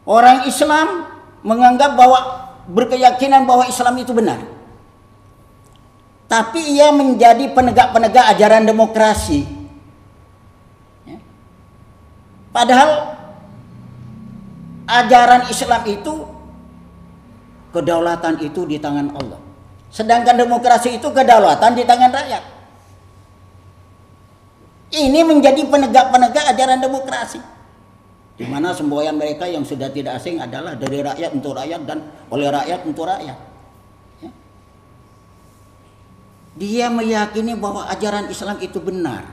Orang Islam menganggap bahwa berkeyakinan bahwa Islam itu benar. Tapi ia menjadi penegak-penegak ajaran demokrasi. Ya. Padahal ajaran Islam itu kedaulatan itu di tangan Allah. Sedangkan demokrasi itu kedaulatan di tangan rakyat. Ini menjadi penegak-penegak ajaran demokrasi. Di mana semboyan mereka yang sudah tidak asing adalah dari rakyat untuk rakyat dan oleh rakyat untuk rakyat. Ya. Dia meyakini bahwa ajaran Islam itu benar.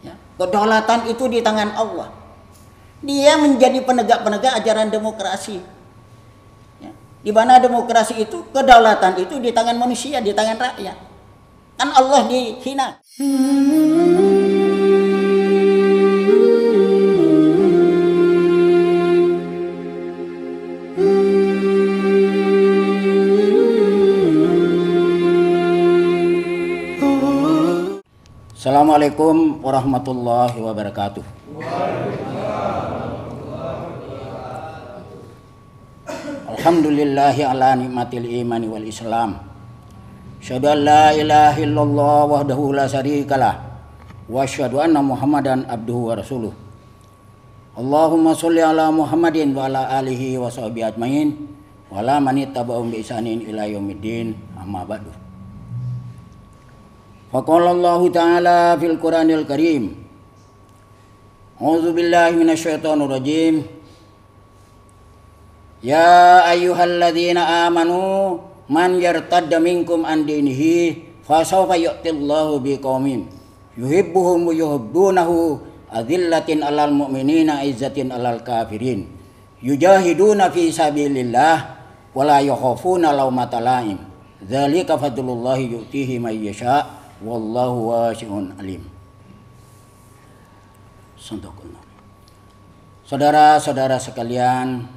Ya. Kedaulatan itu di tangan Allah. Dia menjadi penegak-penegak ajaran demokrasi. Ya. Di mana demokrasi itu, kedaulatan itu di tangan manusia, di tangan rakyat. Kan Allah dihina. Assalamualaikum warahmatullahi wabarakatuh. Alhamdulillahi ala nikmatil imani wal islam. Asyhadu an la ilaha illallah wahdahu la syarikalah wa asyhadu anna Muhammadan abduhu wa rasuluh. Allahumma sholli ala Muhammadin wa ala alihi wa sahbihi ajmain wa ala man ittaba'ahum bi ihsanin ila yaumiddin. Amma ba'du. Faqala Allah Ta'ala fil Qur'anil Karim. A'udzu billahi minasyaitonir rajim. Ya ayyuhalladzina amanu man yartadda minkum an dinihi fasawfa yu'tillahu biqaumin yuhibbuhum wa yuhibbunahu adzillatin 'alal mu'minina 'izzatin 'alal kafirin yujahiduna fi sabilillah wa la yakhafuna lawmata la'im. Dzalika fadlullahi yu'tihi may yasha'. Wallahu wasi'un alim. Saudara-saudara sekalian,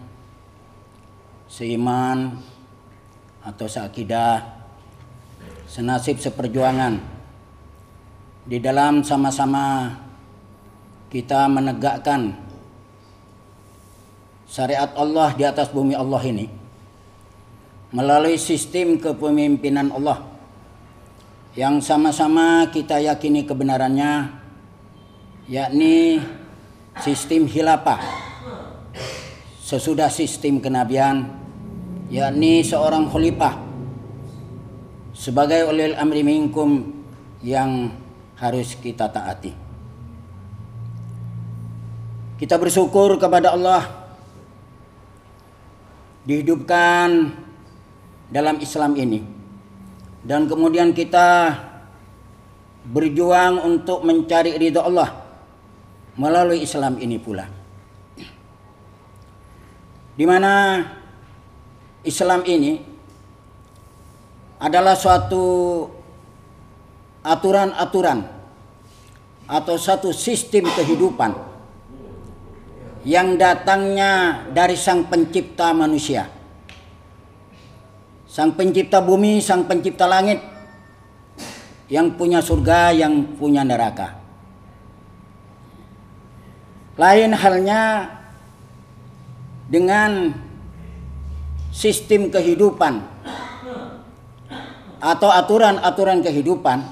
seiman atau seakidah, senasib seperjuangan, di dalam sama-sama kita menegakkan syariat Allah di atas bumi Allah ini melalui sistem kepemimpinan Allah yang sama-sama kita yakini kebenarannya, yakni sistem khilafah sesudah sistem kenabian, yakni seorang khalifah sebagai ulil amri minkum yang harus kita taati. Kita bersyukur kepada Allah dihidupkan dalam Islam ini. Dan kemudian kita berjuang untuk mencari ridha Allah melalui Islam ini pula. Di mana Islam ini adalah suatu aturan-aturan atau satu sistem kehidupan yang datangnya dari Sang Pencipta manusia. Sang Pencipta bumi, Sang Pencipta langit, yang punya surga, yang punya neraka. Lain halnya dengan sistem kehidupan atau aturan-aturan kehidupan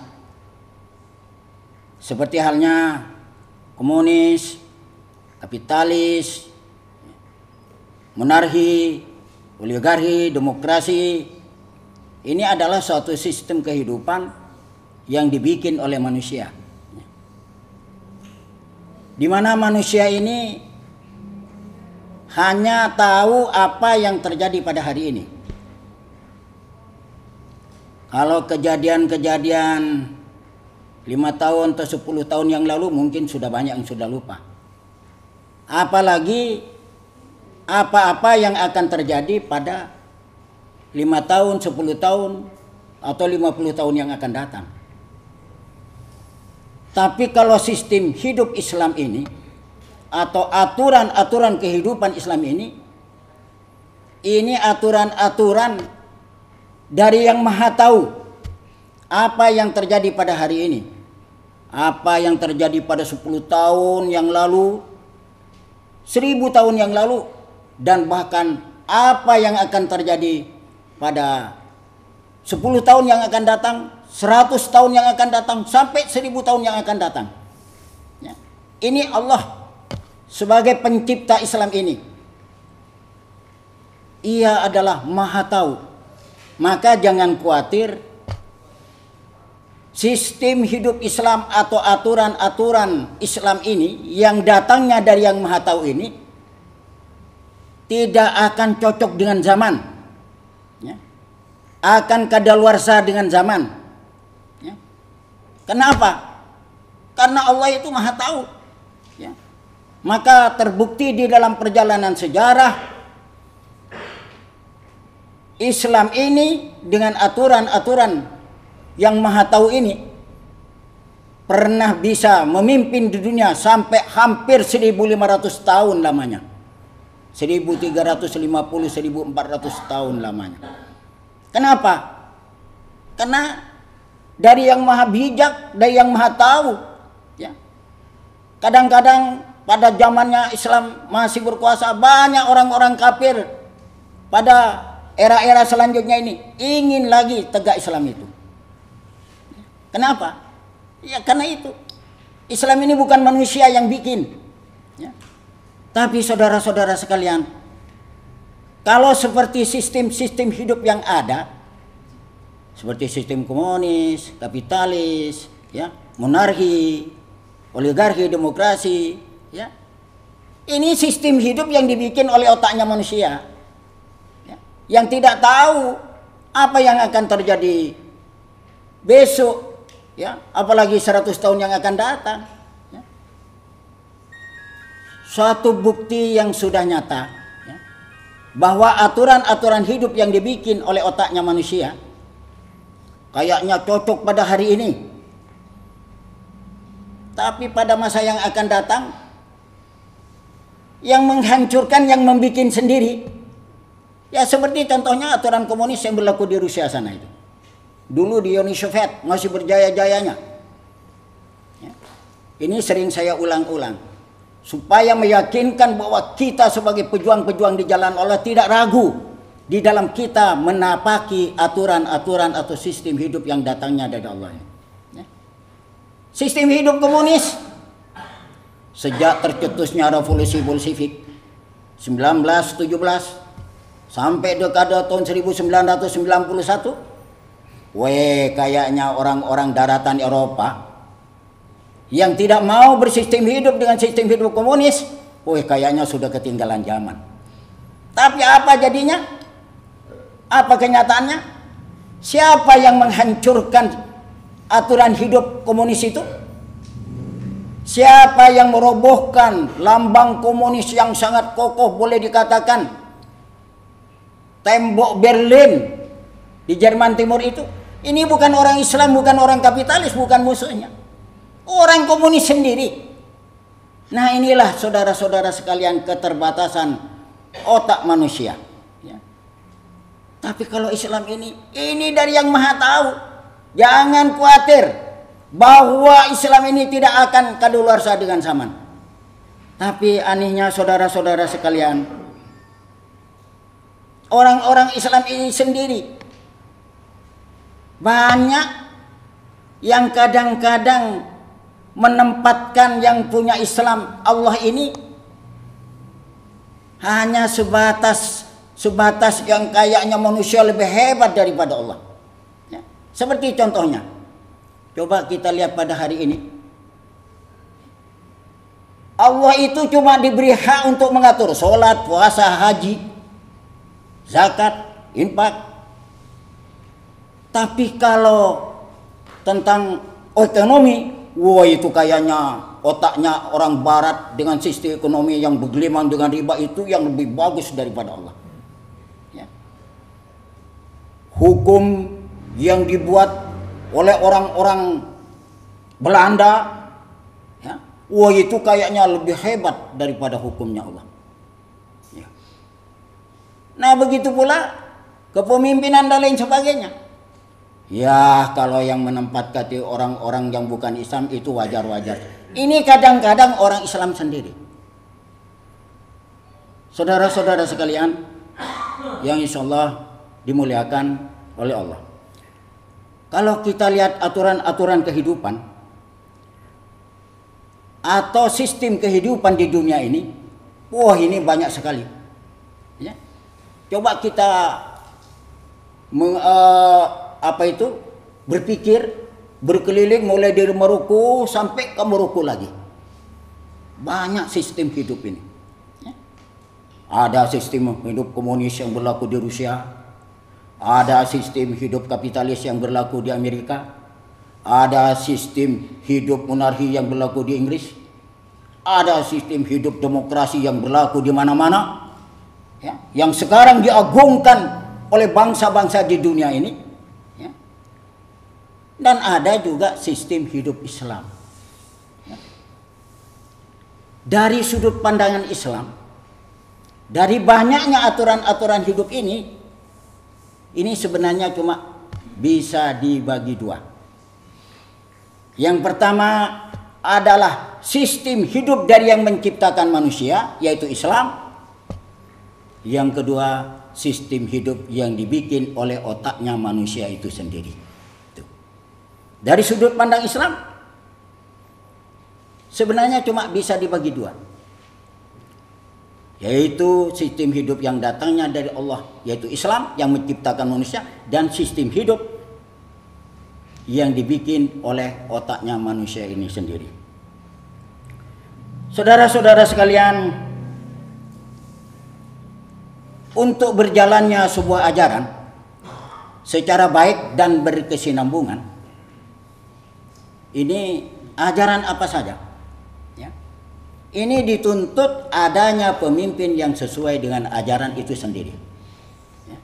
seperti halnya komunis, kapitalis, monarki, oligarki, demokrasi. Ini adalah suatu sistem kehidupan yang dibikin oleh manusia, di mana manusia ini hanya tahu apa yang terjadi pada hari ini. Kalau kejadian-kejadian 5 tahun atau 10 tahun yang lalu mungkin sudah banyak yang sudah lupa. Apalagi apa-apa yang akan terjadi pada 5 tahun, 10 tahun, atau 50 tahun yang akan datang. Tapi kalau sistem hidup Islam ini, atau aturan-aturan kehidupan Islam ini aturan-aturan dari Yang Maha Tahu apa yang terjadi pada hari ini. Apa yang terjadi pada 10 tahun yang lalu, 1000 tahun yang lalu, dan bahkan apa yang akan terjadi pada 10 tahun yang akan datang, 100 tahun yang akan datang, sampai 1000 tahun yang akan datang. Ya. Ini Allah sebagai pencipta Islam ini. Ia adalah Maha Tahu. Maka jangan khawatir sistem hidup Islam atau aturan-aturan Islam ini yang datangnya dari Yang Maha Tahu ini tidak akan cocok dengan zaman. Ya. Akan kadaluarsa dengan zaman. Ya. Kenapa? Karena Allah itu Maha Tahu. Ya. Maka terbukti di dalam perjalanan sejarah Islam ini dengan aturan-aturan Yang Maha Tahu ini pernah bisa memimpin di dunia sampai hampir 1500 tahun lamanya. 1350-1400 tahun lamanya. Kenapa? Karena dari Yang Maha Bijak, dari Yang Maha Tahu. Ya. Kadang-kadang pada zamannya Islam masih berkuasa, banyak orang-orang kafir pada era-era selanjutnya ini ingin lagi tegak Islam itu. Kenapa? Ya karena itu. Islam ini bukan manusia yang bikin. Ya. Tapi saudara-saudara sekalian, kalau seperti sistem-sistem hidup yang ada, seperti sistem komunis, kapitalis, ya, monarki, oligarki, demokrasi, ya, ini sistem hidup yang dibikin oleh otaknya manusia, ya, yang tidak tahu apa yang akan terjadi besok, ya, apalagi 100 tahun yang akan datang. Ya. Suatu bukti yang sudah nyata, ya, bahwa aturan-aturan hidup yang dibikin oleh otaknya manusia kayaknya cocok pada hari ini, tapi pada masa yang akan datang yang menghancurkan, yang membikin sendiri. Ya seperti contohnya aturan komunis yang berlaku di Rusia sana itu. Dulu di Uni Soviet masih berjaya-jayanya. Ya. Ini sering saya ulang-ulang supaya meyakinkan bahwa kita sebagai pejuang-pejuang di jalan Allah tidak ragu di dalam kita menapaki aturan-aturan atau sistem hidup yang datangnya dari Allah. Ya. Sistem hidup komunis sejak tercetusnya revolusi Bolshevik 1917 sampai dekade tahun 1991, kayaknya orang-orang daratan Eropa yang tidak mau bersistem hidup dengan sistem hidup komunis, kayaknya sudah ketinggalan zaman. Tapi apa jadinya? Apa kenyataannya? Siapa yang menghancurkan aturan hidup komunis itu? Siapa yang merobohkan lambang komunis yang sangat kokoh, boleh dikatakan tembok Berlin di Jerman Timur itu? Ini bukan orang Islam, bukan orang kapitalis, bukan musuhnya. Orang komunis sendiri. Nah inilah saudara-saudara sekalian keterbatasan otak manusia. Ya. Tapi kalau Islam ini dari Yang Maha Tahu. Jangan khawatir bahwa Islam ini tidak akan kadaluarsa dengan zaman. Tapi anehnya saudara-saudara sekalian, orang-orang Islam ini sendiri banyak yang kadang-kadang menempatkan yang punya Islam Allah ini hanya sebatas yang kayaknya manusia lebih hebat daripada Allah. Ya. Seperti contohnya, coba kita lihat pada hari ini, Allah itu cuma diberi hak untuk mengatur sholat, puasa, haji, zakat, infak. Tapi kalau tentang ekonomi, itu kayaknya otaknya orang barat dengan sistem ekonomi yang bergelimang dengan riba itu yang lebih bagus daripada Allah. Ya. Hukum yang dibuat oleh orang-orang Belanda, ya, itu kayaknya lebih hebat daripada hukumnya Allah. Ya. Nah begitu pula kepemimpinan dan lain sebagainya. Ya kalau yang menempatkan orang-orang yang bukan Islam itu wajar-wajar. Ini kadang-kadang orang Islam sendiri. Saudara-saudara sekalian yang insya Allah dimuliakan oleh Allah. Kalau kita lihat aturan-aturan kehidupan atau sistem kehidupan di dunia ini, wah ini banyak sekali. Ya. Coba kita berpikir, berkeliling mulai dari Maroko sampai ke Maroko lagi. Banyak sistem hidup ini. Ya. Ada sistem hidup komunis yang berlaku di Rusia. Ada sistem hidup kapitalis yang berlaku di Amerika. Ada sistem hidup monarki yang berlaku di Inggris. Ada sistem hidup demokrasi yang berlaku di mana-mana. Ya, yang sekarang diagungkan oleh bangsa-bangsa di dunia ini. Ya. Dan ada juga sistem hidup Islam. Ya. Dari sudut pandangan Islam, dari banyaknya aturan-aturan hidup ini sebenarnya cuma bisa dibagi dua. Yang pertama adalah sistem hidup dari yang menciptakan manusia, yaitu Islam. Yang kedua, sistem hidup yang dibikin oleh otaknya manusia itu sendiri. Dari sudut pandang Islam, sebenarnya cuma bisa dibagi dua. Yaitu sistem hidup yang datangnya dari Allah, yaitu Islam yang menciptakan manusia, dan sistem hidup yang dibikin oleh otaknya manusia ini sendiri. Saudara-saudara sekalian, untuk berjalannya sebuah ajaran secara baik dan berkesinambungan, ini ajaran apa saja, ya, ini dituntut adanya pemimpin yang sesuai dengan ajaran itu sendiri. Ya.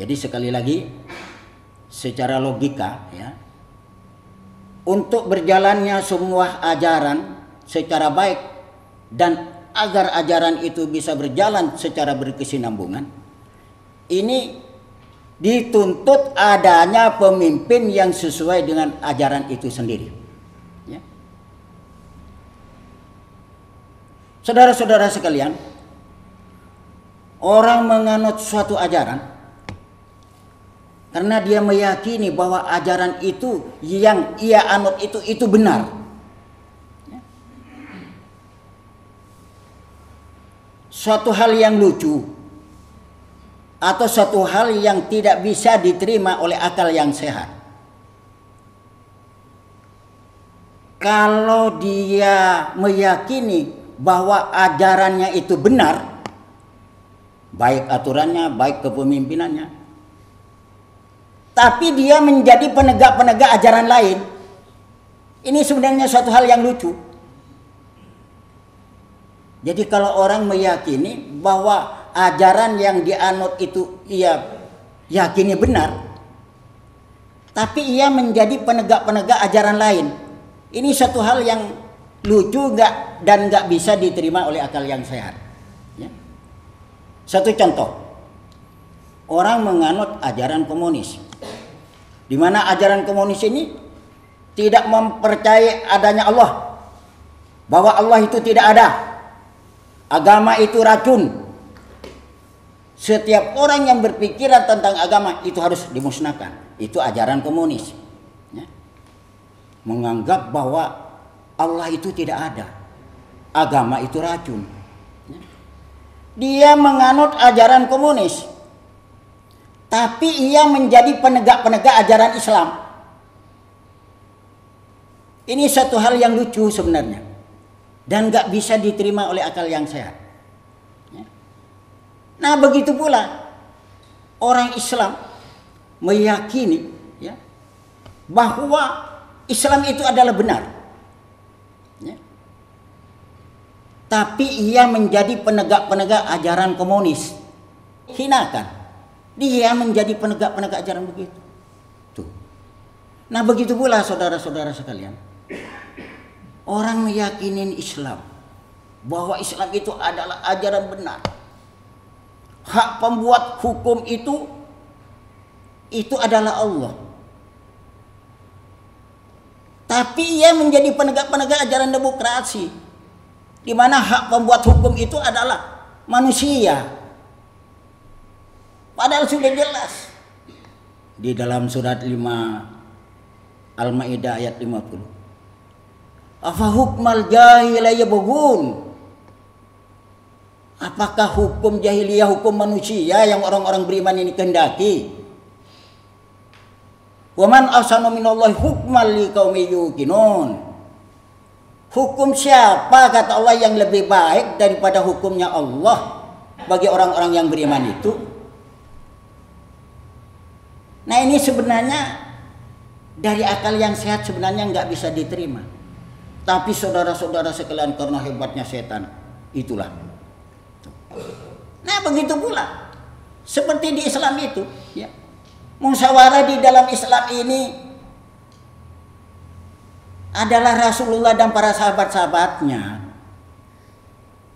Jadi sekali lagi, secara logika, ya, untuk berjalannya semua ajaran secara baik dan agar ajaran itu bisa berjalan secara berkesinambungan, ini dituntut adanya pemimpin yang sesuai dengan ajaran itu sendiri. Ya. Saudara-saudara sekalian, orang menganut suatu ajaran karena dia meyakini bahwa ajaran itu yang ia anut itu benar. Suatu hal yang lucu atau suatu hal yang tidak bisa diterima oleh akal yang sehat. Kalau dia meyakini bahwa ajarannya itu benar, baik aturannya, baik kepemimpinannya, tapi dia menjadi penegak-penegak ajaran lain, ini sebenarnya suatu hal yang lucu. Jadi kalau orang meyakini bahwa ajaran yang dianut itu ia yakini benar, tapi ia menjadi penegak-penegak ajaran lain, ini suatu hal yang lucu dan nggak bisa diterima oleh akal yang sehat. Ya. Satu contoh, orang menganut ajaran komunis, di mana ajaran komunis ini tidak mempercayai adanya Allah, bahwa Allah itu tidak ada. Agama itu racun. Setiap orang yang berpikiran tentang agama itu harus dimusnahkan. Itu ajaran komunis. Ya. Menganggap bahwa Allah itu tidak ada. Agama itu racun. Ya. Dia menganut ajaran komunis, tapi ia menjadi penegak-penegak ajaran Islam. Ini satu hal yang lucu sebenarnya. Dan nggak bisa diterima oleh akal yang sehat. Ya. Nah begitu pula orang Islam meyakini, ya, bahwa Islam itu adalah benar. Ya. Tapi ia menjadi penegak-penegak ajaran komunis. Hinakan. Dia menjadi penegak-penegak ajaran begitu. Tuh. Nah begitu pula saudara-saudara sekalian. Orang meyakini Islam, bahwa Islam itu adalah ajaran benar. Hak pembuat hukum itu adalah Allah. Tapi ia menjadi penegak-penegak ajaran demokrasi, di mana hak pembuat hukum itu adalah manusia. Padahal sudah jelas di dalam surat 5 Al-Maidah ayat 50. Afa hukmal jahiliyah yabghun. Apakah hukum jahiliyah hukum manusia yang orang-orang beriman ini kehendaki? Wa man ahsanu minallahi hukman liqaumin yuqinun. Hukum siapa kata Allah yang lebih baik daripada hukumnya Allah bagi orang-orang yang beriman itu? Nah, ini sebenarnya dari akal yang sehat sebenarnya nggak bisa diterima. Tapi saudara-saudara sekalian, karena hebatnya setan, itulah. Nah, begitu pula seperti di Islam itu, ya. Musyawarah di dalam Islam ini adalah Rasulullah dan para sahabat-sahabatnya.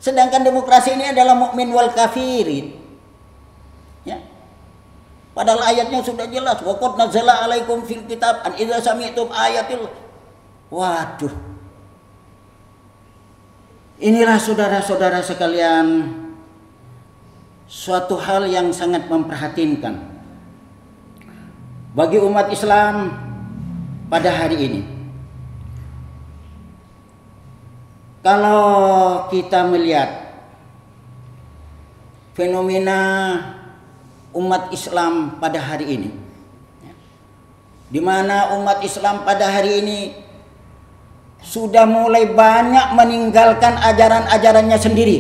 Sedangkan demokrasi ini adalah mukmin wal kafirin. Ya. Padahal ayatnya sudah jelas, wa qad nazzala 'alaikum fil kitab an idza sami'tum ayatil. Waduh. Inilah saudara-saudara sekalian suatu hal yang sangat memprihatinkan bagi umat Islam pada hari ini. Kalau kita melihat fenomena umat Islam pada hari ini, di mana umat Islam pada hari ini sudah mulai banyak meninggalkan ajaran-ajarannya sendiri,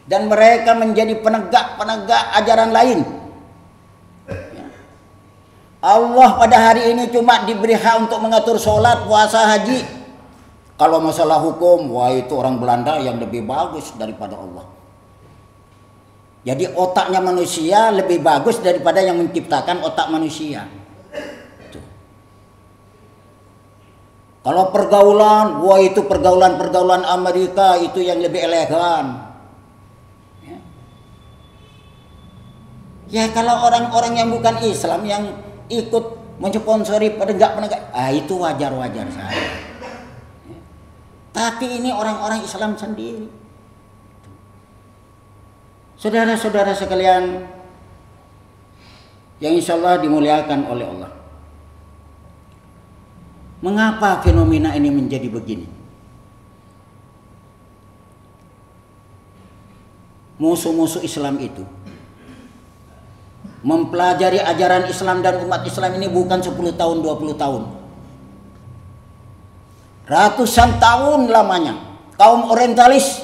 dan mereka menjadi penegak-penegak ajaran lain. Allah pada hari ini cuma diberi hak untuk mengatur sholat, puasa, haji. Kalau masalah hukum, wah itu orang Belanda yang lebih bagus daripada Allah. Jadi otaknya manusia lebih bagus daripada yang menciptakan otak manusia. Tuh. Kalau pergaulan, wah itu pergaulan Amerika itu yang lebih elegan. Ya kalau orang-orang yang bukan Islam yang ikut mensponsori penegak-penegak, itu wajar-wajar saja. Tapi ini orang-orang Islam sendiri. Saudara-saudara sekalian yang insya Allah dimuliakan oleh Allah. Mengapa fenomena ini menjadi begini? Musuh-musuh Islam itu mempelajari ajaran Islam dan umat Islam ini bukan 10 tahun, 20 tahun. Ratusan tahun lamanya kaum orientalis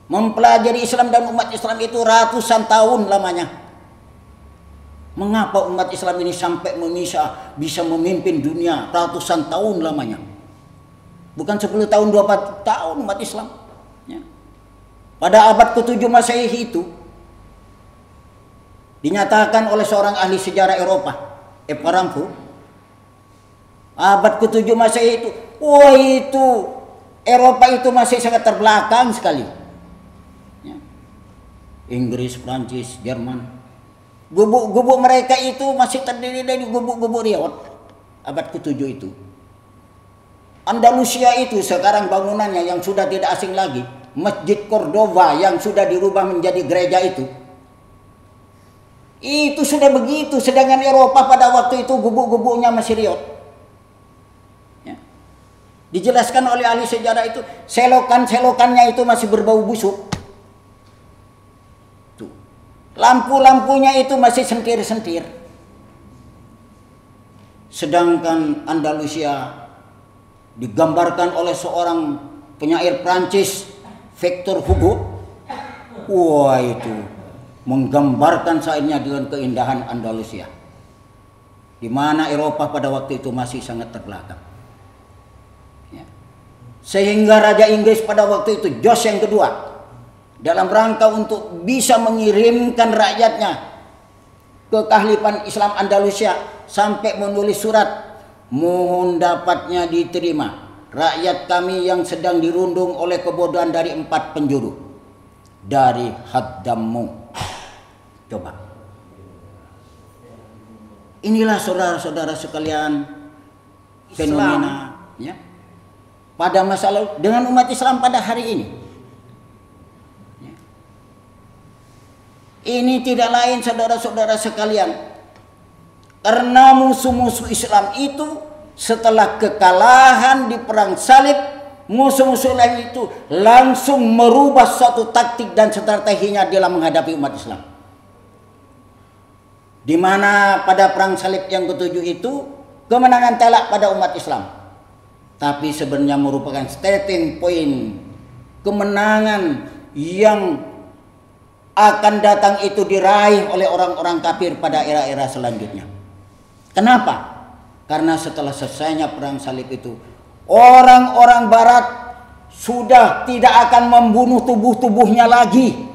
mempelajari Islam dan umat Islam itu ratusan tahun lamanya. Mengapa umat Islam ini sampai bisa memimpin dunia ratusan tahun lamanya? Bukan 10 tahun, 20 tahun umat Islam. Ya. Pada abad ke-7 Masehi itu dinyatakan oleh seorang ahli sejarah Eropa, Eparamfu, abad ke-7 Masehi itu, wah itu Eropa itu masih sangat terbelakang sekali. Ya. Inggris, Prancis, Jerman, gubuk-gubuk mereka itu masih terdiri dari gubuk-gubuk riwayat abad ke-7 itu. Andalusia itu sekarang bangunannya yang sudah tidak asing lagi, Masjid Cordova yang sudah dirubah menjadi gereja itu sudah begitu, sedangkan Eropa pada waktu itu gubuk-gubuknya masih riot. Ya. Dijelaskan oleh ahli sejarah itu, selokan-selokannya itu masih berbau busuk. Tuh. Lampu-lampunya itu masih sentir-sentir. Sedangkan Andalusia digambarkan oleh seorang penyair Prancis, Victor Hugo. Wah itu menggambarkan saatnya dengan keindahan Andalusia, di mana Eropa pada waktu itu masih sangat terbelakang. Ya. Sehingga Raja Inggris pada waktu itu, George yang kedua, dalam rangka untuk bisa mengirimkan rakyatnya ke kekhalifahan Islam Andalusia, sampai menulis surat, mohon dapatnya diterima rakyat kami yang sedang dirundung oleh kebodohan dari 4 penjuru, dari Haddammu. Coba. Inilah saudara-saudara sekalian fenomena, ya. pada masa lalu dengan umat Islam pada hari ini. Ini tidak lain saudara-saudara sekalian, karena musuh-musuh Islam itu setelah kekalahan di perang salib, musuh-musuh lain itu langsung merubah suatu taktik dan strateginya dalam menghadapi umat Islam. Di mana pada perang salib yang ketujuh itu kemenangan telak pada umat Islam. Tapi sebenarnya merupakan starting point kemenangan yang akan datang itu diraih oleh orang-orang kafir pada era-era selanjutnya. Kenapa? Karena setelah selesainya perang salib itu, orang-orang barat sudah tidak akan membunuh tubuh-tubuhnya lagi.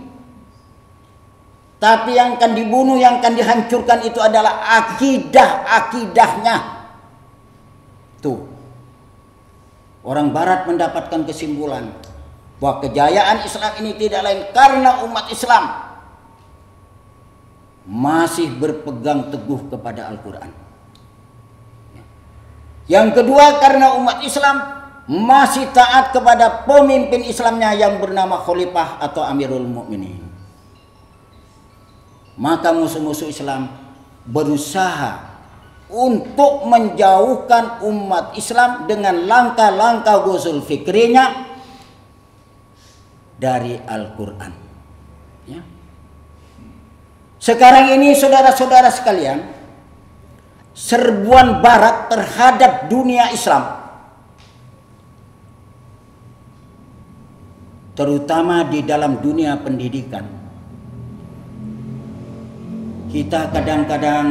Tapi yang akan dibunuh, yang akan dihancurkan itu adalah akidah-akidahnya. Tuh. Orang barat mendapatkan kesimpulan bahwa kejayaan Islam ini tidak lain karena umat Islam masih berpegang teguh kepada Al-Quran. Yang kedua, karena umat Islam masih taat kepada pemimpin Islamnya yang bernama Khalifah atau Amirul Mukminin. Maka musuh-musuh Islam berusaha untuk menjauhkan umat Islam dengan langkah-langkah usul fikrinya dari Al-Quran. Ya. Sekarang ini saudara-saudara sekalian, serbuan barat terhadap dunia Islam, terutama di dalam dunia pendidikan, kita kadang-kadang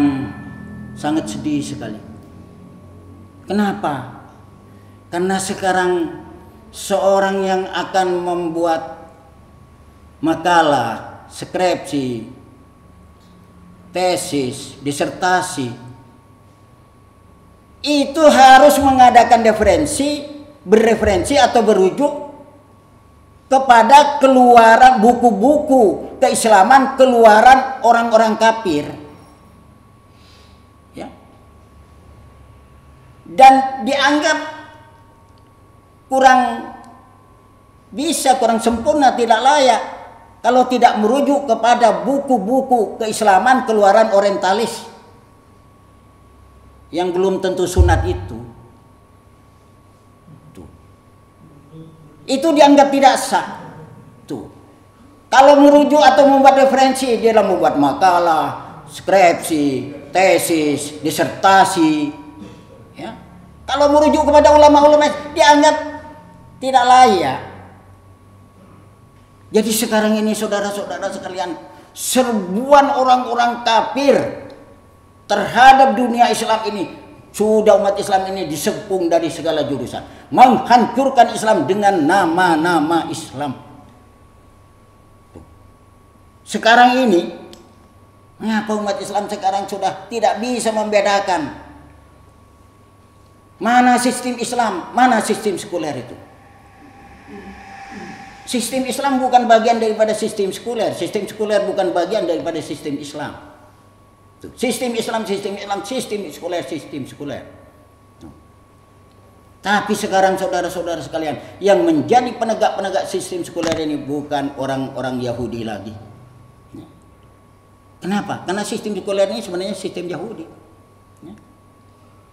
sangat sedih sekali. Kenapa? Karena sekarang seorang yang akan membuat makalah, skripsi, tesis, disertasi, itu harus mengadakan bereferensi atau berujuk kepada keluaran buku-buku keislaman keluaran orang-orang kafir. Ya. Dan dianggap kurang sempurna, tidak layak kalau tidak merujuk kepada buku-buku keislaman keluaran orientalis yang belum tentu sunat itu. Tuh. Itu dianggap tidak sah. Tuh. Kalau merujuk atau membuat referensi, dia dalam membuat makalah, skripsi, tesis, disertasi, ya. Kalau merujuk kepada ulama-ulama dianggap tidak layak. Jadi sekarang ini saudara-saudara sekalian, serbuan orang-orang kafir terhadap dunia Islam ini, sudah umat Islam ini disepung dari segala jurusan, menghancurkan Islam dengan nama-nama Islam. Sekarang ini, mengapa umat Islam sekarang sudah tidak bisa membedakan mana sistem Islam, mana sistem sekuler itu? Sistem Islam bukan bagian daripada sistem sekuler. Sistem sekuler bukan bagian daripada sistem Islam. Sistem Islam, sistem sekuler. Tapi sekarang saudara-saudara sekalian, yang menjadi penegak-penegak sistem sekuler ini bukan orang-orang Yahudi lagi. Kenapa? Karena sistem sekuler ini sebenarnya sistem Yahudi.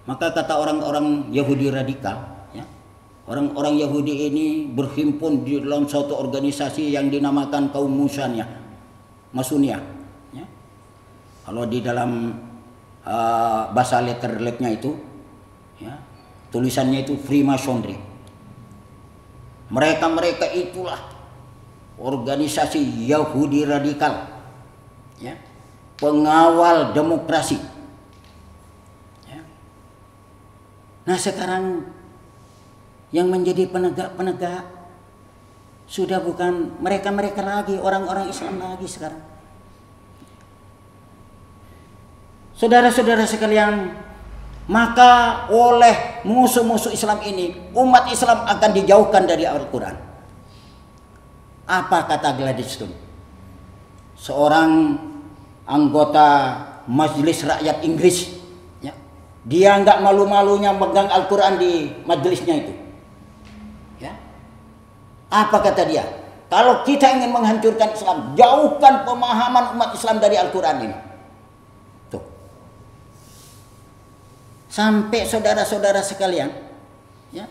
Maka kata orang-orang Yahudi radikal, orang-orang Yahudi ini berhimpun di dalam suatu organisasi yang dinamakan kaum Masuniyah. Ya. Kalau di dalam bahasa letterletnya itu, ya, tulisannya itu Freemasonry. Mereka itulah organisasi Yahudi radikal, ya, pengawal demokrasi. Ya. Nah sekarang yang menjadi penegak-penegak sudah bukan mereka-mereka lagi, orang-orang Islam lagi sekarang. Saudara-saudara sekalian, maka oleh musuh-musuh Islam ini, umat Islam akan dijauhkan dari Al-Quran. Apa kata Gladstone? Seorang anggota Majelis Rakyat Inggris, ya, dia nggak malu-malunya megang Al-Quran di majelisnya itu. Ya. Apa kata dia? Kalau kita ingin menghancurkan Islam, jauhkan pemahaman umat Islam dari Al-Quran ini. Tuh. Sampai saudara-saudara sekalian, ya,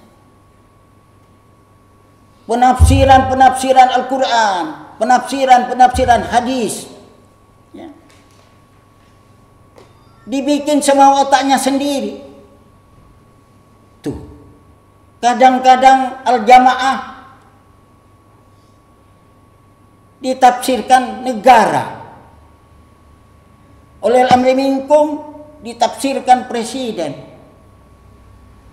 penafsiran Al-Quran, penafsiran hadis, ya, dibikin sama otaknya sendiri. Tuh. Kadang-kadang Al-Jamaah ditafsirkan negara, oleh al-amri minkum ditafsirkan presiden.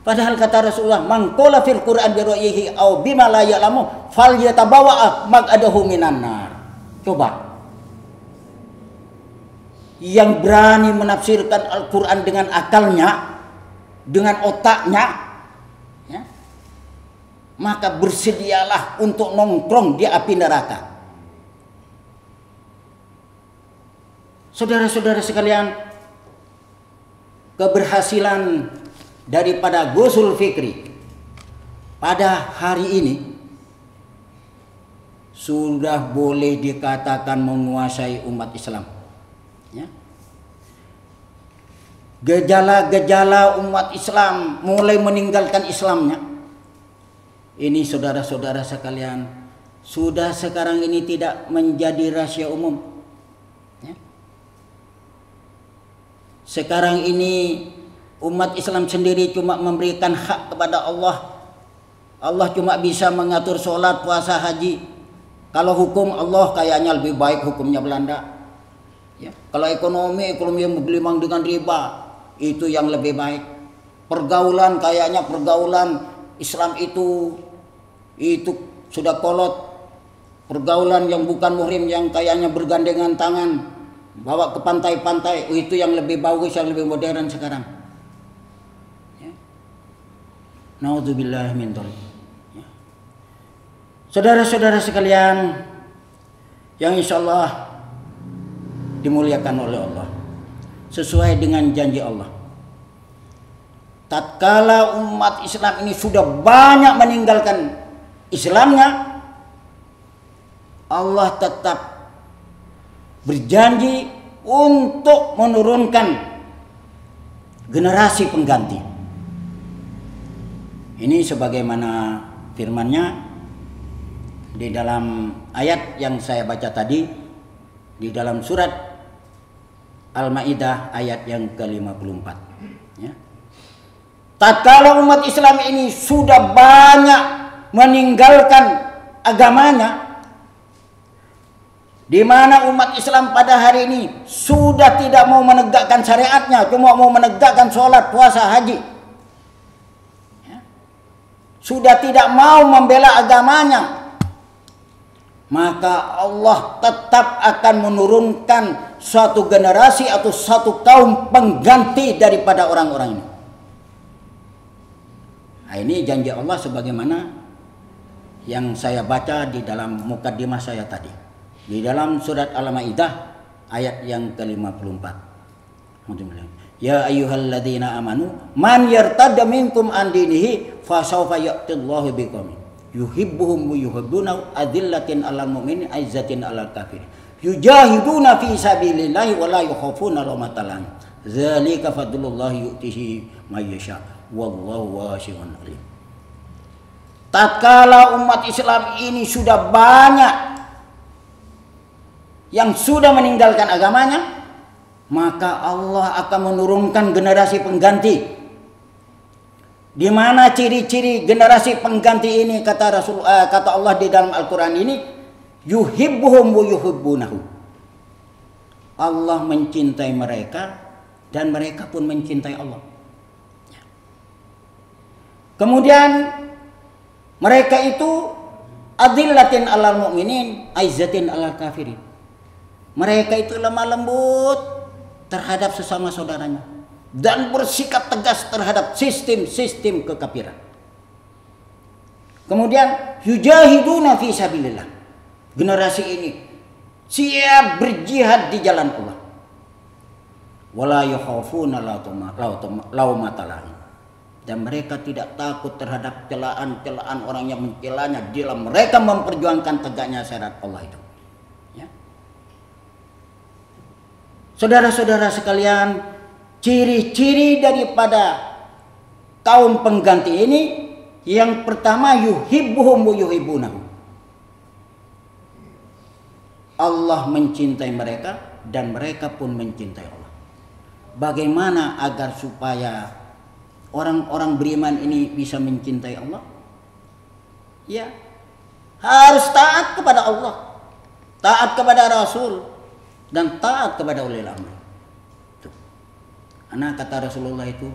Padahal kata Rasulullah, man qala fil Qur'an bi ra'yihi aw bima la ya'lamu falyatabawa maq'adahu minan nar. Coba. Yang berani menafsirkan Al-Qur'an dengan akalnya, dengan otaknya, ya, maka bersedialah untuk nongkrong di api neraka. Saudara-saudara sekalian, keberhasilan daripada Ghusul Fikri pada hari ini sudah boleh dikatakan menguasai umat Islam. Ya. Gejala-gejala umat Islam mulai meninggalkan Islamnya. Ini saudara-saudara sekalian, sudah sekarang ini tidak menjadi rahasia umum. Sekarang ini umat Islam sendiri cuma memberikan hak kepada Allah. Allah cuma bisa mengatur sholat, puasa, haji. Kalau hukum Allah kayaknya lebih baik hukumnya Belanda. Ya. Kalau ekonomi yang bergelimang dengan riba, itu yang lebih baik. Pergaulan kayaknya pergaulan Islam itu sudah kolot. Pergaulan yang bukan muhrim yang kayaknya bergandengan tangan, bawa ke pantai-pantai, itu yang lebih bagus, yang lebih modern sekarang. Ya. Naudzubillah min dzalik. Ya. Saudara-saudara sekalian yang insyaallah dimuliakan oleh Allah, sesuai dengan janji Allah. Tatkala umat Islam ini sudah banyak meninggalkan Islamnya, Allah tetap berjanji untuk menurunkan generasi pengganti. Ini sebagaimana firman-Nya di dalam ayat yang saya baca tadi, di dalam surat Al-Maidah ayat yang ke-54. Ya. Tatkala umat Islam ini sudah banyak meninggalkan agamanya, di mana umat Islam pada hari ini sudah tidak mau menegakkan syariatnya, cuma mau menegakkan sholat, puasa, haji. Ya. Sudah tidak mau membela agamanya, maka Allah tetap akan menurunkan suatu generasi atau satu kaum pengganti daripada orang-orang ini. Nah, ini janji Allah sebagaimana yang saya baca di dalam mukaddimah saya tadi. Di dalam surat Al-Maidah ayat yang ke-54. Ya ayyuhalladzina amanu man yartadda minkum an dinihi fasawfa ya'tillahu biqaumin yuhibbuhum wa yuhibbunahu adillatin 'alal mu'minin 'izzatin 'alal kafirin yujahiduna fi sabilillahi wa la yakhafuna lawmata laim dzalika fadlullahi yu'tihi may yasha wallahu wasi'un 'alim. Tatkala umat Islam ini sudah banyak yang sudah meninggalkan agamanya, maka Allah akan menurunkan generasi pengganti. Di mana ciri-ciri generasi pengganti ini, kata Allah di dalam Al-Quran ini, yuhibbuhum wa yuhibbunahu. Allah mencintai mereka dan mereka pun mencintai Allah. Kemudian mereka itu adillatin 'alal mu'minin, aizzatin 'alal kafirin. Mereka itu lemah lembut terhadap sesama saudaranya dan bersikap tegas terhadap sistem-sistem kekafiran. Kemudian yujahiduna fi sabilillah. Generasi ini siap berjihad di jalan Allah. Wala yakhafuna laumata laim. dan mereka tidak takut terhadap celaan-celaan orang yang mencelanya dalam mereka memperjuangkan tegaknya syariat Allah itu. Ya. Saudara-saudara sekalian, ciri-ciri daripada kaum pengganti ini, yang pertama yuhibbuhum wa yuhibbunahu. Allah mencintai mereka dan mereka pun mencintai Allah. Bagaimana agar supaya orang-orang beriman ini bisa mencintai Allah? Ya, harus taat kepada Allah, taat kepada Rasul, dan taat kepada ulil amri. Karena kata Rasulullah itu,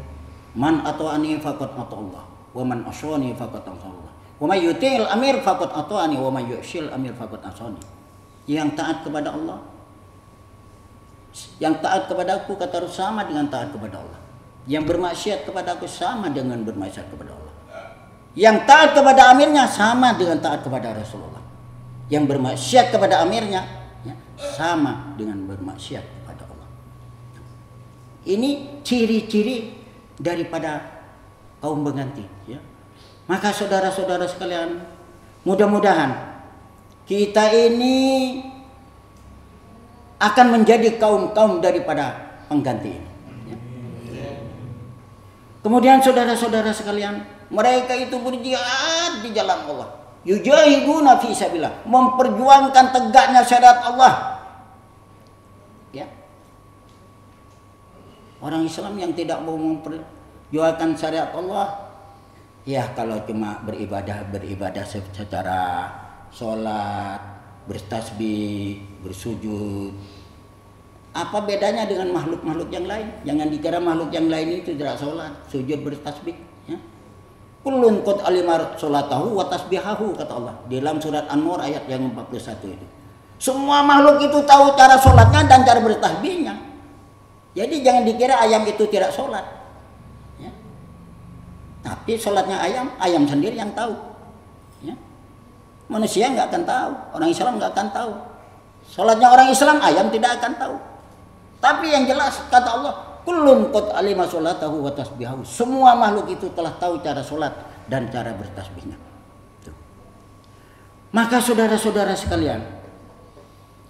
man ata'ani faqad ata'allah, wa man asyani faqad asyallah, wa may yuti'il amir faqad ata'ani, wa may yu'sil amir faqad asyani. Yang taat kepada Allah, yang taat kepada aku, kata Rasul, sama dengan taat kepada Allah. Yang bermaksiat kepada aku sama dengan bermaksiat kepada Allah. Yang taat kepada amirnya sama dengan taat kepada Rasulullah. Yang bermaksiat kepada amirnya ya, sama dengan bermaksiat kepada Allah. Ini ciri-ciri daripada kaum pengganti. Ya. Maka saudara-saudara sekalian, mudah-mudahan kita ini akan menjadi kaum-kaum daripada pengganti ini. Kemudian saudara-saudara sekalian, mereka itu berjihad di jalan Allah. Yujahiduna fi sabilillah, memperjuangkan tegaknya syariat Allah. Ya. Orang Islam yang tidak mau memperjuangkan syariat Allah, ya kalau cuma beribadah secara sholat, bertasbih, bersujud. Apa bedanya dengan makhluk-makhluk yang lain? Jangan dikira makhluk yang lain itu tidak sholat, sujud, bertasbih. Ya. Kullun qad alima sholatahu wa tasbihahu, kata Allah di dalam surat An-Nur ayat yang 41 itu. Semua makhluk itu tahu cara sholatnya dan cara bertasbihnya. Jadi jangan dikira ayam itu tidak sholat. Ya. Tapi sholatnya ayam sendiri yang tahu. Ya. Manusia nggak akan tahu, orang Islam nggak akan tahu. Sholatnya orang Islam, ayam tidak akan tahu. Tapi yang jelas kata Allah, kullun qad alima sholatahu wa tasbihahu. Semua makhluk itu telah tahu cara sholat dan cara bertasbihnya. Tuh. Maka saudara-saudara sekalian,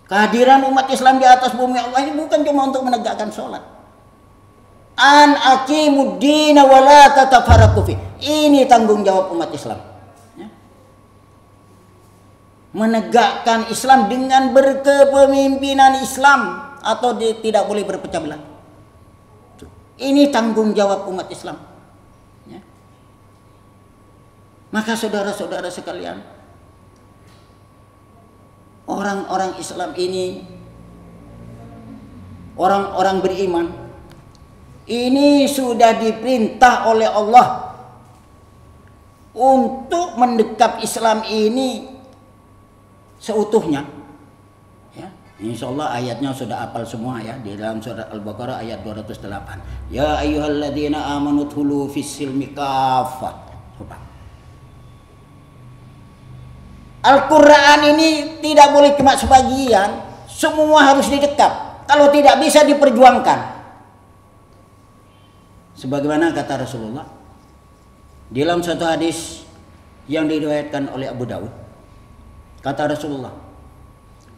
kehadiran umat Islam di atas bumi Allah ini bukan cuma untuk menegakkan sholat. An aqimud dina wa la tatafarraqu fi. Ini tanggung jawab umat Islam. Menegakkan Islam dengan berkepemimpinan Islam atau tidak boleh berpecah belah. Ini tanggung jawab umat Islam. Ya. Maka saudara-saudara sekalian, orang-orang Islam ini, orang-orang beriman, ini sudah diperintah oleh Allah untuk mendekap Islam ini seutuhnya. Ya, insyaallah ayatnya sudah hafal semua ya di dalam surat Al-Baqarah ayat 208. Ya ayyuhalladzina amanu dkhulu fis-silmi kaffah. Coba. Al-Qur'an ini tidak boleh cuma sebagian, semua harus didekap. Kalau tidak bisa diperjuangkan. Sebagaimana kata Rasulullah dalam satu hadis yang diriwayatkan oleh Abu Daud. Kata Rasulullah,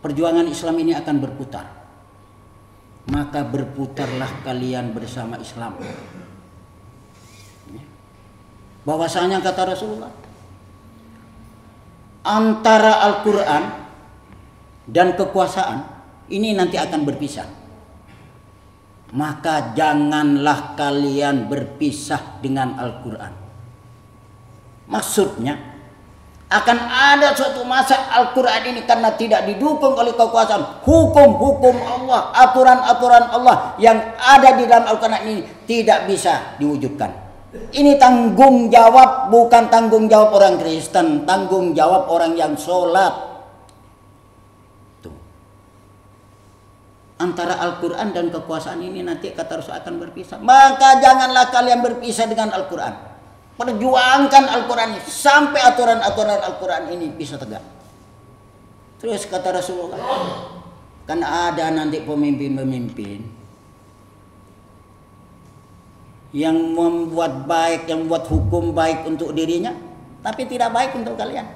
perjuangan Islam ini akan berputar. Maka berputarlah kalian bersama Islam. Bahwasanya kata Rasulullah, antara Al-Quran dan kekuasaan ini nanti akan berpisah. Maka janganlah kalian berpisah dengan Al-Quran. Maksudnya, akan ada suatu masa Al-Quran ini karena tidak didukung oleh kekuasaan, hukum-hukum Allah, aturan-aturan Allah yang ada di dalam Al-Quran ini tidak bisa diwujudkan. Ini tanggung jawab, bukan tanggung jawab orang Kristen, tanggung jawab orang yang sholat. Tuh. Antara Al-Quran dan kekuasaan ini nanti kata Rasul akan berpisah. Maka janganlah kalian berpisah dengan Al-Quran. Perjuangkan Al-Quran sampai aturan-aturan Al-Quran ini bisa tegak. Terus kata Rasulullah, kan ada nanti pemimpin-pemimpin yang membuat baik, yang membuat hukum baik untuk dirinya, tapi tidak baik untuk kalian.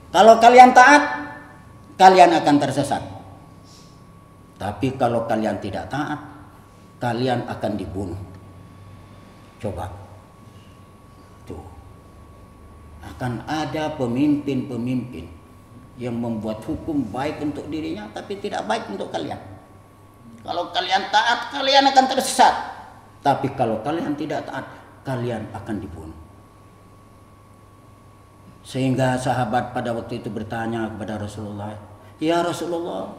Kalau kalian taat, kalian akan tersesat. Tapi kalau kalian tidak taat, kalian akan dibunuh. Coba. Tuh. Akan ada pemimpin-pemimpin yang membuat hukum baik untuk dirinya, tapi tidak baik untuk kalian. Kalau kalian taat, kalian akan tersesat. Tapi kalau kalian tidak taat, kalian akan dibunuh. Sehingga sahabat pada waktu itu bertanya kepada Rasulullah, "Ya Rasulullah,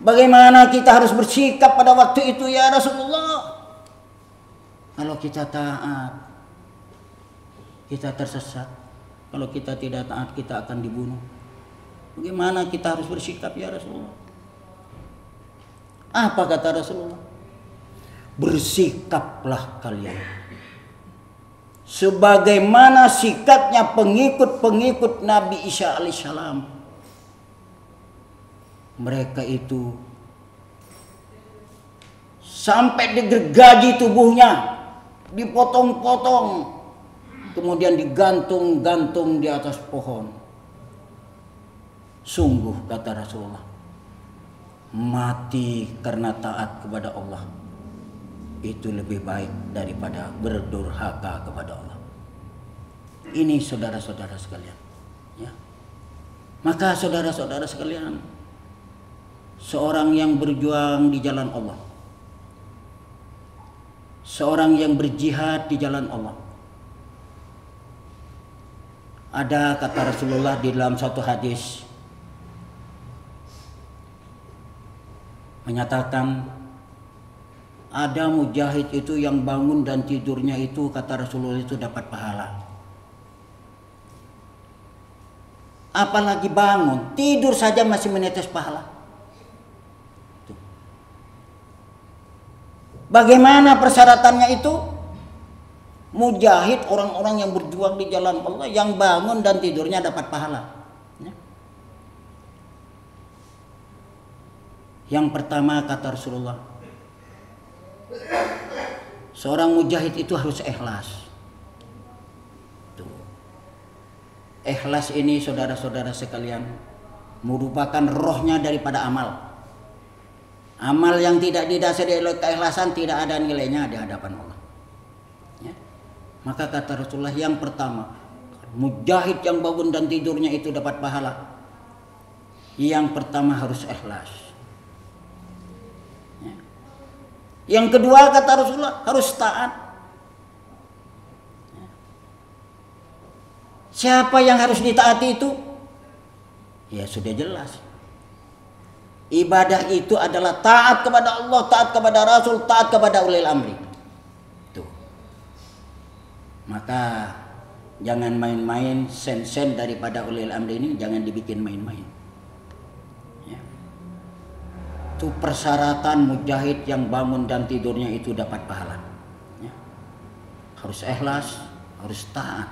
bagaimana kita harus bersikap pada waktu itu ya Rasulullah? Kalau kita taat, kita tersesat. Kalau kita tidak taat, kita akan dibunuh. Bagaimana kita harus bersikap ya Rasulullah?" Apa kata Rasulullah? "Bersikaplah kalian sebagaimana sikapnya pengikut-pengikut Nabi Isa alaihissalam. Mereka itu sampai digergaji tubuhnya, dipotong-potong, kemudian digantung-gantung di atas pohon. Sungguh," kata Rasulullah, "mati karena taat kepada Allah itu lebih baik daripada berdurhaka kepada Allah." Ini saudara-saudara sekalian, ya. Maka saudara-saudara sekalian, seorang yang berjuang di jalan Allah, seorang yang berjihad di jalan Allah, ada kata Rasulullah di dalam satu hadis menyatakan, ada mujahid itu yang bangun dan tidurnya itu, kata Rasulullah, itu dapat pahala. Apalagi bangun, tidur saja masih menetes pahala. Bagaimana persyaratannya itu? Mujahid, orang-orang yang berjuang di jalan Allah, yang bangun dan tidurnya dapat pahala. Yang pertama kata Rasulullah, seorang mujahid itu harus ikhlas. Tuh. Ikhlas ini saudara-saudara sekalian merupakan rohnya daripada amal. Amal yang tidak didasari oleh keikhlasan tidak ada nilainya di hadapan Allah. Ya. Maka kata Rasulullah, yang pertama, mujahid yang bangun dan tidurnya itu dapat pahala. Yang pertama harus ikhlas. Yang kedua kata Rasulullah, harus taat. Siapa yang harus ditaati itu? Ya sudah jelas. Ibadah itu adalah taat kepada Allah, taat kepada Rasul, taat kepada ulil amri. Tuh. Maka jangan main-main, sen-sen daripada ulil amri ini jangan dibikin main-main. Itu persyaratan mujahid yang bangun dan tidurnya itu dapat pahala. Ya. Harus ikhlas, harus taat.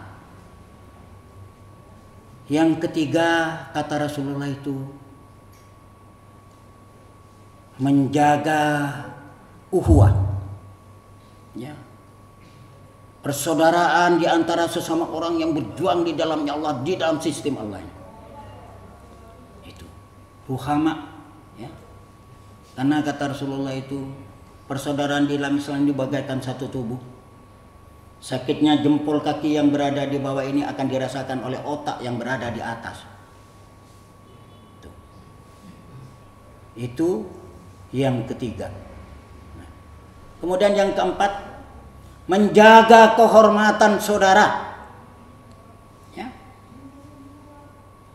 Yang ketiga kata Rasulullah itu menjaga uhuwah. Ya. Persaudaraan di antara sesama orang yang berjuang di dalamnya Allah, di dalam sistem Allah. Itu ruhama. Karena kata Rasulullah itu persaudaraan di dalam Islam dibagaikan satu tubuh. Sakitnya jempol kaki yang berada di bawah ini akan dirasakan oleh otak yang berada di atas. Itu yang ketiga. Kemudian yang keempat, menjaga kehormatan saudara. Ya.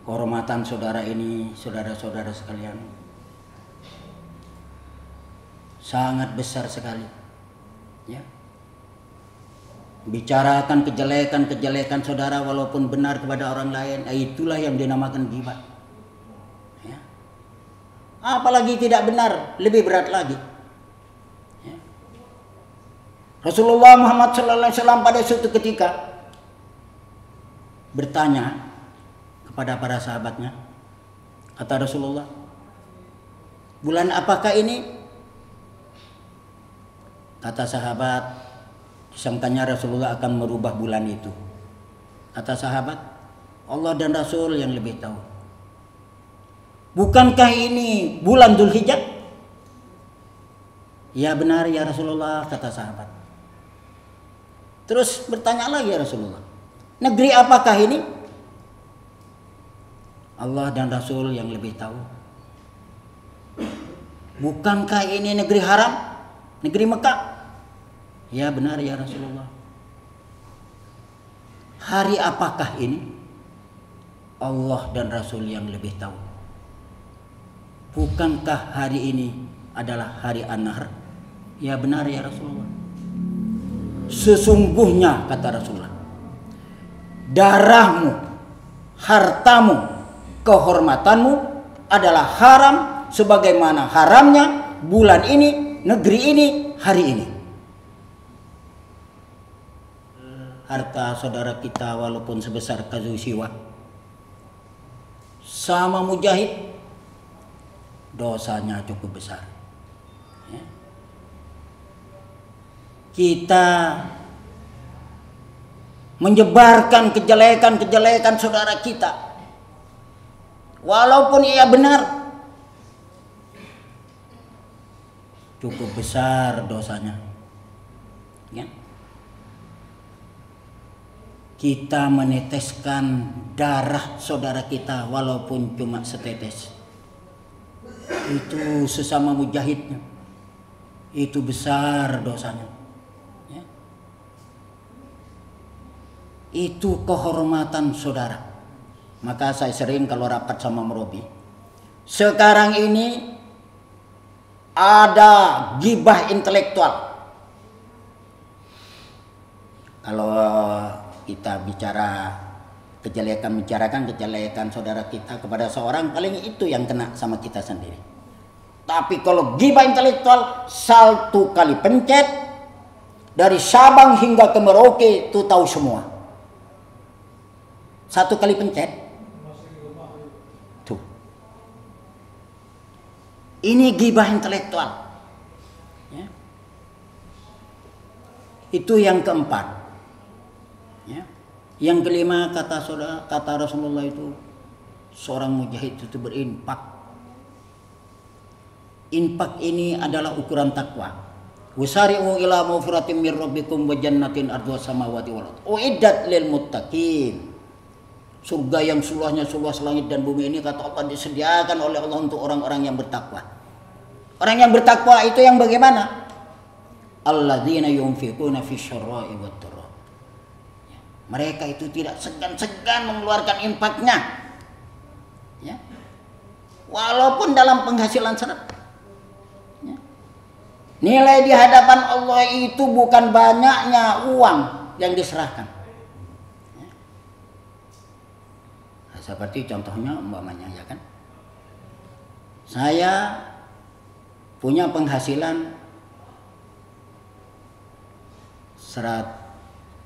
Kehormatan saudara ini, saudara-saudara sekalian, sangat besar sekali. Ya. Bicarakan kejelekan-kejelekan saudara walaupun benar kepada orang lain, itulah yang dinamakan ghibah. Ya. Apalagi tidak benar, lebih berat lagi. Ya. Rasulullah Muhammad SAW pada suatu ketika bertanya kepada para sahabatnya, kata Rasulullah, bulan apakah ini? Kata sahabat, disangkanya Rasulullah akan merubah bulan itu. Kata sahabat, Allah dan Rasul yang lebih tahu. Bukankah ini bulan Dzulhijjah? Ya benar ya Rasulullah, kata sahabat. Terus bertanya lagi ya Rasulullah, negeri apakah ini? Allah dan Rasul yang lebih tahu. Bukankah ini negeri haram? Negeri Mekah? Ya benar ya Rasulullah. Hari apakah ini? Allah dan Rasul yang lebih tahu. Bukankah hari ini adalah hari An-Nahr? Ya benar ya Rasulullah. Sesungguhnya kata Rasulullah, darahmu, hartamu, kehormatanmu adalah haram sebagaimana haramnya bulan ini, negeri ini, hari ini. Harta saudara kita walaupun sebesar kazusiwa, sama mujahid, dosanya cukup besar. Ya. Kita menyebarkan kejelekan-kejelekan saudara kita, walaupun ia benar, cukup besar dosanya. Ya. Kita meneteskan darah saudara kita walaupun cuma setetes, itu sesama mujahidnya, itu besar dosanya. Ya. Itu kehormatan saudara. Maka saya sering kalau rapat sama Merobi, sekarang ini ada gibah intelektual. Kalau kita bicarakan kejelekan saudara kita kepada seorang, paling itu yang kena sama kita sendiri. Tapi kalau gibah intelektual, satu kali pencet dari Sabang hingga ke Merauke itu tahu semua. Satu kali pencet. Tuh. Ini gibah intelektual. Ya. Itu yang keempat. Ya. Yang kelima kata Rasulullah itu, seorang mujahid itu berinfak. Infak ini adalah ukuran takwa. Wasari'u ila maghfiratin min rabbikum wa jannatin ardhuha samawati wal ardh uiddat lil muttaqin. Surga yang luasnya seluas langit dan bumi ini kata Allah disediakan oleh Allah untuk orang-orang yang bertakwa. Orang yang bertakwa itu yang bagaimana? Alladzina yunfiquna fis syarra'i wad dharra. Mereka itu tidak segan-segan mengeluarkan infaknya, ya. Walaupun dalam penghasilan seret. Ya. Nilai di hadapan Allah itu bukan banyaknya uang yang diserahkan. Ya. Nah, seperti contohnya umpamanya, ya kan? Saya punya penghasilan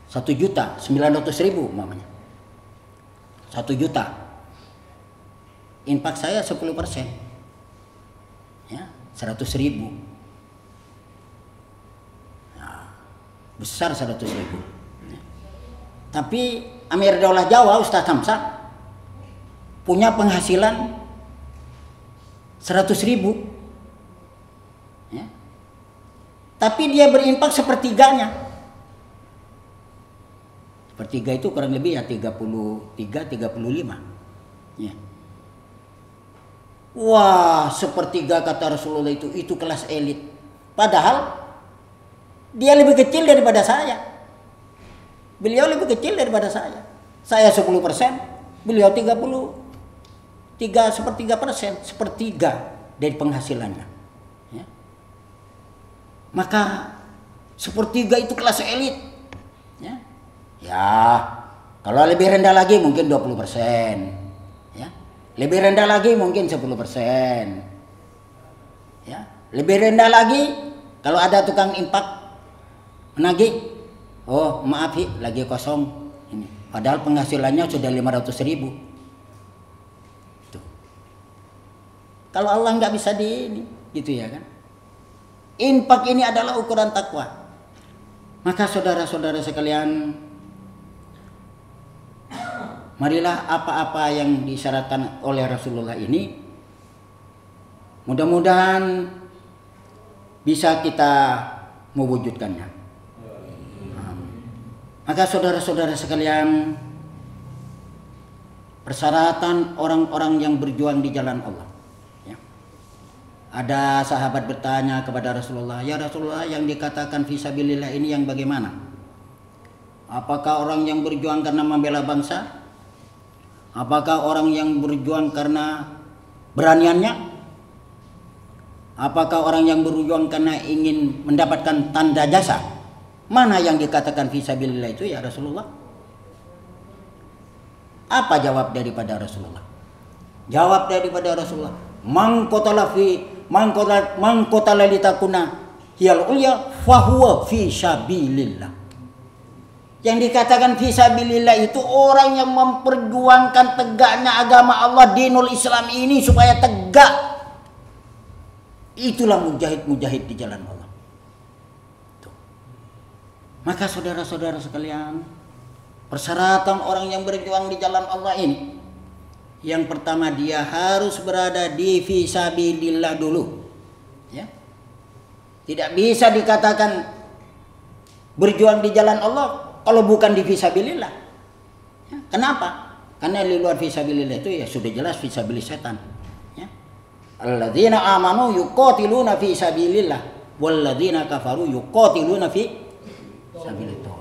1.900.000 umpamanya. 1 juta. Infak saya 10%. Ya, 100.000. Nah, besar 100.000. Ya. Tapi Amir Daulah Jawa Ustaz Hamzah punya penghasilan 100.000. Ya. Tapi dia berinfak sepertiganya. Sepertiga itu kurang lebih ya 33-35. Ya. Wah, sepertiga kata Rasulullah itu kelas elit. Padahal dia lebih kecil daripada saya. Beliau lebih kecil daripada saya. Saya 10%, beliau 3,3%, sepertiga dari penghasilannya. Ya. Maka sepertiga itu kelas elit. Ya. Ya, kalau lebih rendah lagi mungkin 20%. Ya. Lebih rendah lagi mungkin 10%. Ya. Lebih rendah lagi kalau ada tukang infak menagih, oh maaf lagi kosong ini. Padahal penghasilannya sudah 500.000. Tuh. Kalau Allah nggak bisa di ini, gitu ya kan? Infak ini adalah ukuran takwa. Maka saudara-saudara sekalian, marilah apa-apa yang disyaratkan oleh Rasulullah ini mudah-mudahan bisa kita mewujudkannya. Maka saudara-saudara sekalian, persyaratan orang-orang yang berjuang di jalan Allah. Ada sahabat bertanya kepada Rasulullah, "Ya Rasulullah, yang dikatakan fisabilillah ini yang bagaimana? Apakah orang yang berjuang karena membela bangsa? Apakah orang yang berjuang karena beraniannya? Apakah orang yang berjuang karena ingin mendapatkan tanda jasa? Mana yang dikatakan fisabilillah itu ya Rasulullah?" Apa jawab daripada Rasulullah? Jawab daripada Rasulullah, "Man qatala litakuna hiyal ulya fahuwa fi sabilillah." Yang dikatakan fi sabilillah itu orang yang memperjuangkan tegaknya agama Allah, dinul Islam ini supaya tegak. Itulah mujahid-mujahid di jalan Allah. Tuh. Maka saudara-saudara sekalian, persyaratan orang yang berjuang di jalan Allah ini, yang pertama dia harus berada di fisabilillah dulu. Ya. Tidak bisa dikatakan berjuang di jalan Allah kalau bukan di fisabilillah. Ya. Kenapa? Karena di luar fisabilillah itu ya sudah jelas fisabilis setan. Ya. Alladzina amanu yuqatiluna fi sabilillah walladzina kafaru yuqatiluna fi sabilillah.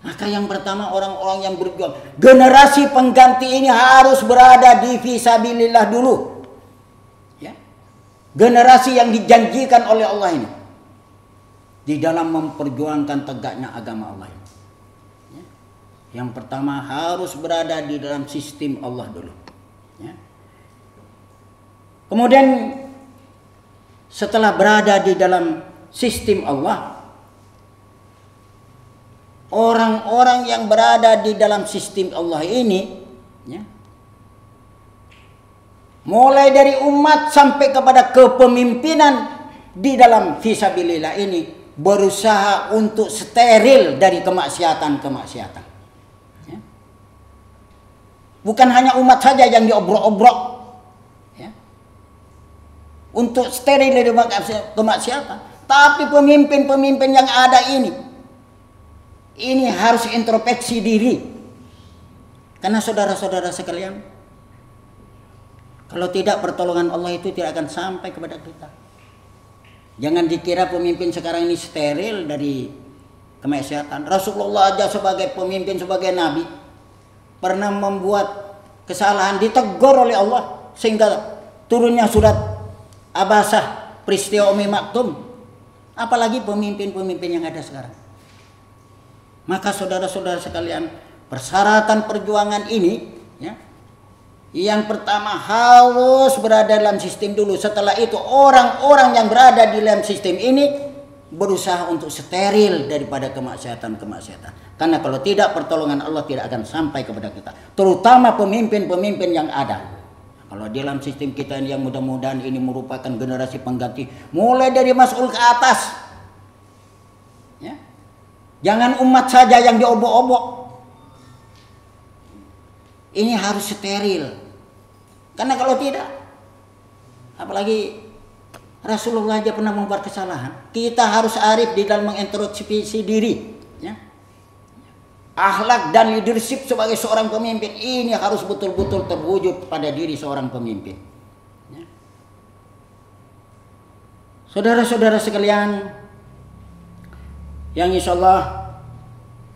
Maka yang pertama orang-orang yang berjuang, generasi pengganti ini harus berada di fisabilillah dulu. Ya. Generasi yang dijanjikan oleh Allah ini di dalam memperjuangkan tegaknya agama Allah ini. Ya. Yang pertama harus berada di dalam sistem Allah dulu. Ya. Kemudian setelah berada di dalam sistem Allah, orang-orang yang berada di dalam sistem Allah ini, ya, mulai dari umat sampai kepada kepemimpinan di dalam fisabilillah ini, berusaha untuk steril dari kemaksiatan-kemaksiatan. Ya. Bukan hanya umat saja yang diobrok-obrok, ya, untuk steril dari kemaksiatan, tapi pemimpin-pemimpin yang ada ini harus introspeksi diri. Karena saudara-saudara sekalian, kalau tidak pertolongan Allah itu tidak akan sampai kepada kita. Jangan dikira pemimpin sekarang ini steril dari kemaksiatan. Rasulullah aja sebagai pemimpin, sebagai nabi, pernah membuat kesalahan, ditegur oleh Allah sehingga turunnya surat Abasah, peristiwa Umi Maktum. Apalagi pemimpin-pemimpin yang ada sekarang. Maka saudara-saudara sekalian, persyaratan perjuangan ini, ya, yang pertama harus berada dalam sistem dulu. Setelah itu orang-orang yang berada di dalam sistem ini berusaha untuk steril daripada kemaksiatan-kemaksiatan. Karena kalau tidak, pertolongan Allah tidak akan sampai kepada kita. Terutama pemimpin-pemimpin yang ada. Kalau di dalam sistem kita ini, yang mudah-mudahan ini merupakan generasi pengganti, mulai dari mas'ul ke atas. Ya. Jangan umat saja yang diobok-obok. Ini harus steril. Karena kalau tidak, apalagi Rasulullah aja pernah membuat kesalahan. Kita harus arif di dalam mengintrospeksi diri. Ya. Akhlak dan leadership sebagai seorang pemimpin ini harus betul-betul terwujud pada diri seorang pemimpin. Ya. Saudara-saudara sekalian, yang insya Allah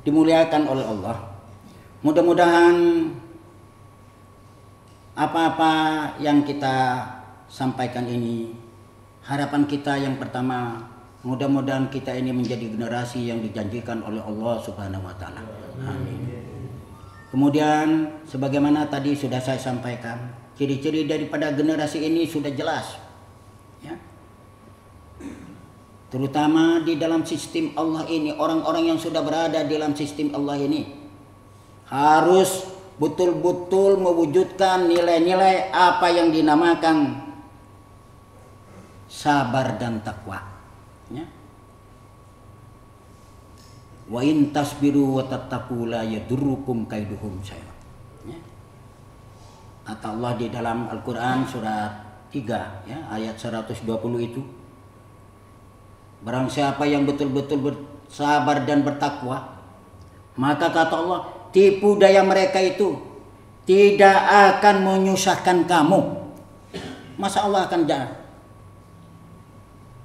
dimuliakan oleh Allah. Mudah-mudahan apa-apa yang kita sampaikan ini, harapan kita yang pertama, mudah-mudahan kita ini menjadi generasi yang dijanjikan oleh Allah Subhanahu wa taala. Amin. Kemudian sebagaimana tadi sudah saya sampaikan, ciri-ciri daripada generasi ini sudah jelas. Ya. Terutama di dalam sistem Allah ini, orang-orang yang sudah berada di dalam sistem Allah ini harus betul-betul mewujudkan nilai-nilai apa yang dinamakan sabar dan takwa. Ya. Wa in tasbiru wa tattaqu la yadurrukum kaiduhum syai'an. Ya. Kata Allah di dalam Al-Quran surat 3 ya, ayat 120 itu. Barang siapa yang betul-betul bersabar dan bertakwa, maka kata Allah, tipu daya mereka itu tidak akan menyusahkan kamu. Masa Allah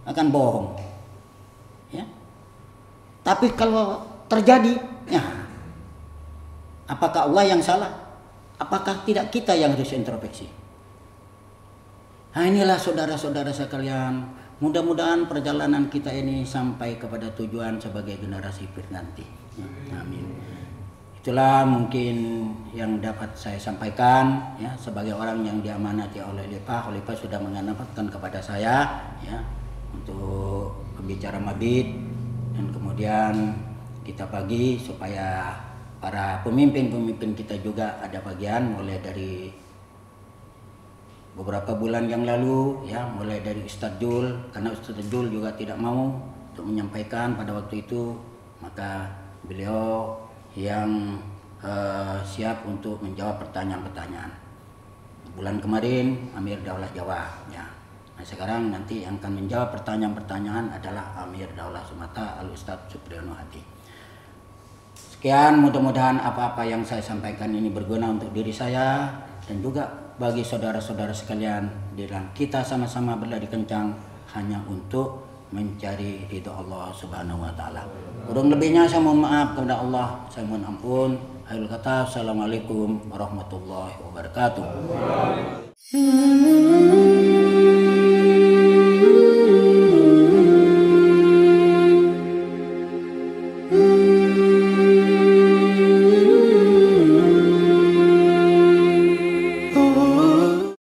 akan bohong? Ya. Tapi kalau terjadi, ya, apakah Allah yang salah? Apakah tidak kita yang harus introspeksi? Nah, inilah saudara-saudara sekalian, mudah-mudahan perjalanan kita ini sampai kepada tujuan sebagai generasi fit nanti. Amin. Itulah mungkin yang dapat saya sampaikan ya, sebagai orang yang diamanati oleh Khalifah. Khalifah sudah mengamanatkan kepada saya ya, untuk pembicara mabit, dan kemudian kita bagi supaya para pemimpin-pemimpin kita juga ada bagian, mulai dari beberapa bulan yang lalu ya, mulai dari Ustadz Jul, karena Ustadz Jul juga tidak mau untuk menyampaikan pada waktu itu, maka beliau yang siap untuk menjawab pertanyaan-pertanyaan. Bulan kemarin Amir Daulah Jawa ya. Nah, sekarang nanti yang akan menjawab pertanyaan-pertanyaan adalah Amir Daulah Sumatera, Al Ustadz Supriyono Hadi. Sekian, mudah-mudahan apa-apa yang saya sampaikan ini berguna untuk diri saya dan juga bagi saudara-saudara sekalian, dalam kita sama-sama berlari kencang hanya untuk mencari ridho Allah Subhanahu wa taala. Kurang lebihnya saya mohon maaf kepada Allah, saya mohon ampun. Akhir kata, assalamualaikum warahmatullahi wabarakatuh.